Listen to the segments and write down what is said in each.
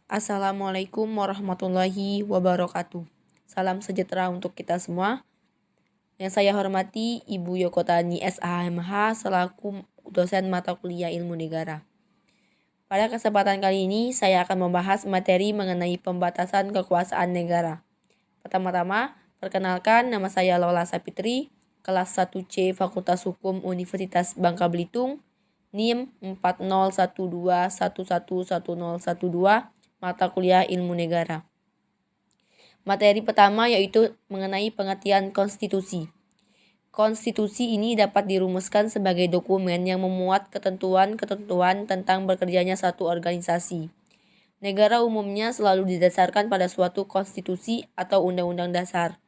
Assalamualaikum warahmatullahi wabarakatuh. Salam sejahtera untuk kita semua. Yang saya hormati Ibu Yokotani SHMH selaku dosen mata kuliah Ilmu Negara. Pada kesempatan kali ini saya akan membahas materi mengenai pembatasan kekuasaan negara. Pertama-tama, perkenalkan nama saya Lola Sapitri, kelas 1C Fakultas Hukum Universitas Bangka Belitung, NIM 4012111012, mata kuliah Ilmu Negara. Materi pertama yaitu mengenai pengertian konstitusi. Konstitusi ini dapat dirumuskan sebagai dokumen yang memuat ketentuan-ketentuan tentang bekerjanya satu organisasi. Negara umumnya selalu didasarkan pada suatu konstitusi atau undang-undang dasar.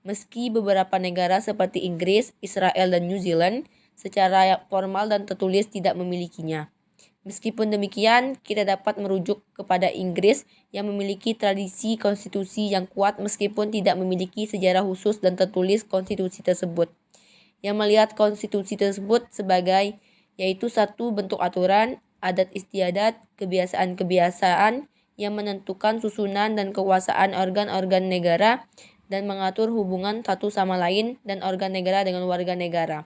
Meski beberapa negara seperti Inggris, Israel, dan New Zealand secara formal dan tertulis tidak memilikinya. Meskipun demikian, kita dapat merujuk kepada Inggris yang memiliki tradisi konstitusi yang kuat meskipun tidak memiliki sejarah khusus dan tertulis konstitusi tersebut. Yang melihat konstitusi tersebut sebagai yaitu satu bentuk aturan, adat istiadat, kebiasaan-kebiasaan yang menentukan susunan dan kekuasaan organ-organ negara dan mengatur hubungan satu sama lain dan organ negara dengan warga negara.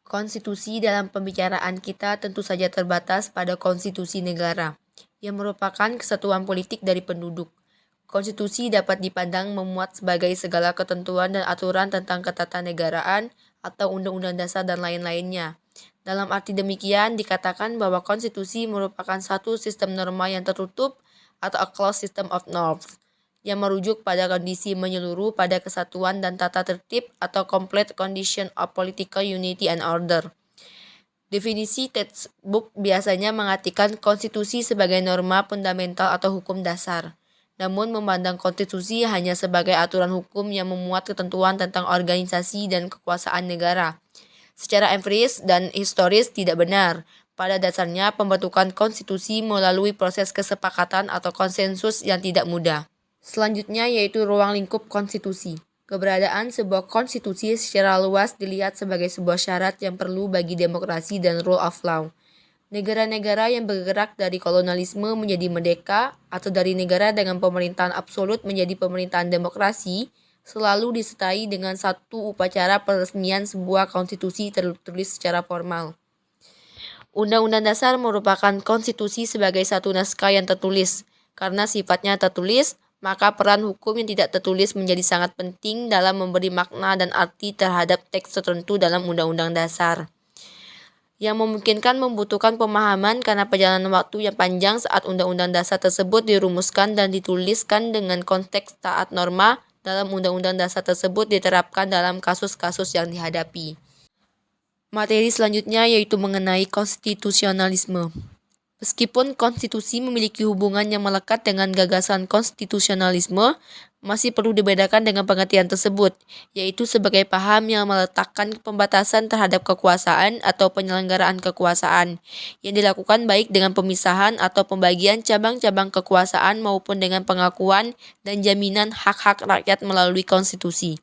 Konstitusi dalam pembicaraan kita tentu saja terbatas pada konstitusi negara, yang merupakan kesatuan politik dari penduduk. Konstitusi dapat dipandang memuat sebagai segala ketentuan dan aturan tentang ketatanegaraan atau undang-undang dasar dan lain-lainnya. Dalam arti demikian, dikatakan bahwa konstitusi merupakan satu sistem norma yang tertutup atau a closed system of norms, yang merujuk pada kondisi menyeluruh pada kesatuan dan tata tertib atau complete condition of political unity and order. Definisi textbook biasanya mengartikan konstitusi sebagai norma fundamental atau hukum dasar, namun memandang konstitusi hanya sebagai aturan hukum yang memuat ketentuan tentang organisasi dan kekuasaan negara. Secara empiris dan historis tidak benar. Pada dasarnya, pembentukan konstitusi melalui proses kesepakatan atau konsensus yang tidak mudah. Selanjutnya yaitu ruang lingkup konstitusi. Keberadaan sebuah konstitusi secara luas dilihat sebagai sebuah syarat yang perlu bagi demokrasi dan rule of law. Negara-negara yang bergerak dari kolonialisme menjadi merdeka atau dari negara dengan pemerintahan absolut menjadi pemerintahan demokrasi selalu disertai dengan satu upacara peresmian sebuah konstitusi tertulis secara formal. Undang-undang dasar merupakan konstitusi sebagai satu naskah yang tertulis. Karena sifatnya tertulis, maka peran hukum yang tidak tertulis menjadi sangat penting dalam memberi makna dan arti terhadap teks tertentu dalam undang-undang dasar. Yang memungkinkan membutuhkan pemahaman karena perjalanan waktu yang panjang saat undang-undang dasar tersebut dirumuskan dan dituliskan dengan konteks taat norma dalam undang-undang dasar tersebut diterapkan dalam kasus-kasus yang dihadapi. Materi selanjutnya yaitu mengenai konstitusionalisme. Meskipun konstitusi memiliki hubungan yang melekat dengan gagasan konstitusionalisme, masih perlu dibedakan dengan pengertian tersebut, yaitu sebagai paham yang meletakkan pembatasan terhadap kekuasaan atau penyelenggaraan kekuasaan, yang dilakukan baik dengan pemisahan atau pembagian cabang-cabang kekuasaan maupun dengan pengakuan dan jaminan hak-hak rakyat melalui konstitusi.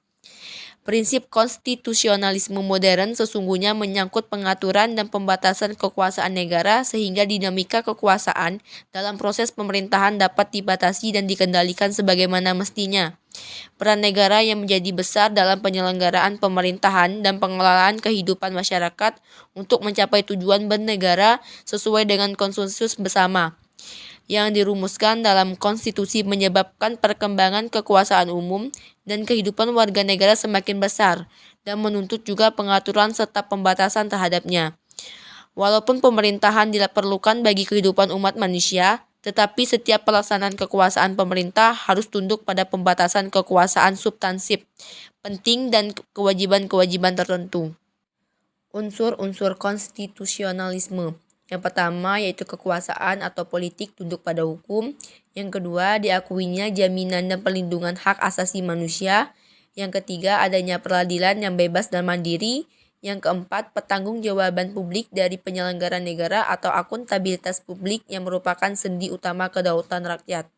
Prinsip konstitusionalisme modern sesungguhnya menyangkut pengaturan dan pembatasan kekuasaan negara sehingga dinamika kekuasaan dalam proses pemerintahan dapat dibatasi dan dikendalikan sebagaimana mestinya. Peran negara yang menjadi besar dalam penyelenggaraan pemerintahan dan pengelolaan kehidupan masyarakat untuk mencapai tujuan bernegara sesuai dengan konsensus bersama yang dirumuskan dalam konstitusi menyebabkan perkembangan kekuasaan umum dan kehidupan warga negara semakin besar dan menuntut juga pengaturan serta pembatasan terhadapnya. Walaupun pemerintahan diperlukan bagi kehidupan umat manusia, tetapi setiap pelaksanaan kekuasaan pemerintah harus tunduk pada pembatasan kekuasaan substansif, penting dan kewajiban-kewajiban tertentu. Unsur-unsur konstitusionalisme. Yang pertama yaitu kekuasaan atau politik tunduk pada hukum. Yang kedua, diakuinya jaminan dan perlindungan hak asasi manusia. Yang ketiga, adanya peradilan yang bebas dan mandiri. Yang keempat, pertanggungjawaban publik dari penyelenggara negara atau akuntabilitas publik yang merupakan sendi utama kedaulatan rakyat.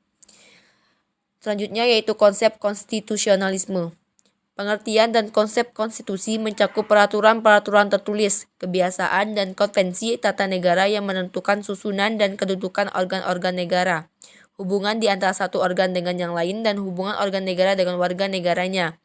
Selanjutnya yaitu konsep konstitusionalisme. Pengertian dan konsep konstitusi mencakup peraturan-peraturan tertulis, kebiasaan, dan konvensi tata negara yang menentukan susunan dan kedudukan organ-organ negara, hubungan di antara satu organ dengan yang lain, dan hubungan organ negara dengan warga negaranya.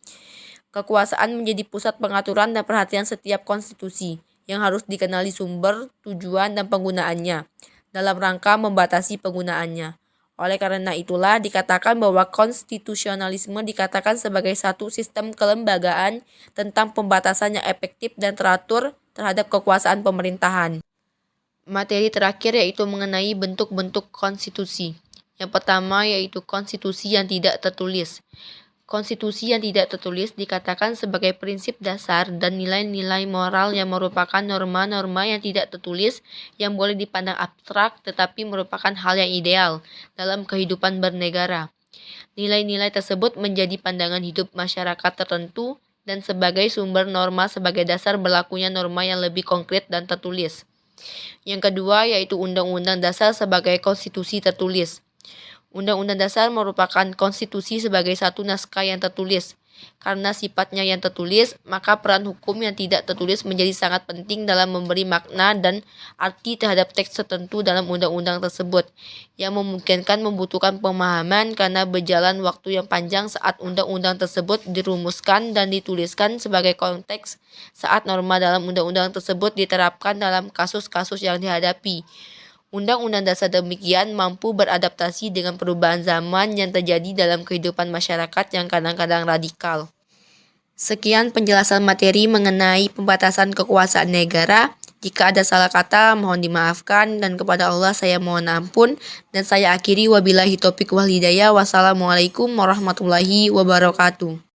Kekuasaan menjadi pusat pengaturan dan perhatian setiap konstitusi, yang harus dikenali sumber, tujuan, dan penggunaannya, dalam rangka membatasi penggunaannya. Oleh karena itulah dikatakan bahwa konstitusionalisme dikatakan sebagai satu sistem kelembagaan tentang pembatasan yang efektif dan teratur terhadap kekuasaan pemerintahan. Materi terakhir yaitu mengenai bentuk-bentuk konstitusi. Yang pertama yaitu konstitusi yang tidak tertulis. Konstitusi yang tidak tertulis dikatakan sebagai prinsip dasar dan nilai-nilai moral yang merupakan norma-norma yang tidak tertulis yang boleh dipandang abstrak tetapi merupakan hal yang ideal dalam kehidupan bernegara. Nilai-nilai tersebut menjadi pandangan hidup masyarakat tertentu dan sebagai sumber norma sebagai dasar berlakunya norma yang lebih konkret dan tertulis. Yang kedua yaitu Undang-Undang Dasar sebagai konstitusi tertulis. Undang-Undang Dasar merupakan konstitusi sebagai satu naskah yang tertulis. Karena sifatnya yang tertulis, maka peran hukum yang tidak tertulis menjadi sangat penting dalam memberi makna dan arti terhadap teks tertentu dalam undang-undang tersebut, yang memungkinkan membutuhkan pemahaman karena berjalan waktu yang panjang saat undang-undang tersebut dirumuskan dan dituliskan sebagai konteks saat norma dalam undang-undang tersebut diterapkan dalam kasus-kasus yang dihadapi. Undang-undang dasar demikian mampu beradaptasi dengan perubahan zaman yang terjadi dalam kehidupan masyarakat yang kadang-kadang radikal. Sekian penjelasan materi mengenai pembatasan kekuasaan negara. Jika ada salah kata, mohon dimaafkan, dan kepada Allah saya mohon ampun. Dan saya akhiri wabillahi taufiq wal hidayah. Wassalamualaikum warahmatullahi wabarakatuh.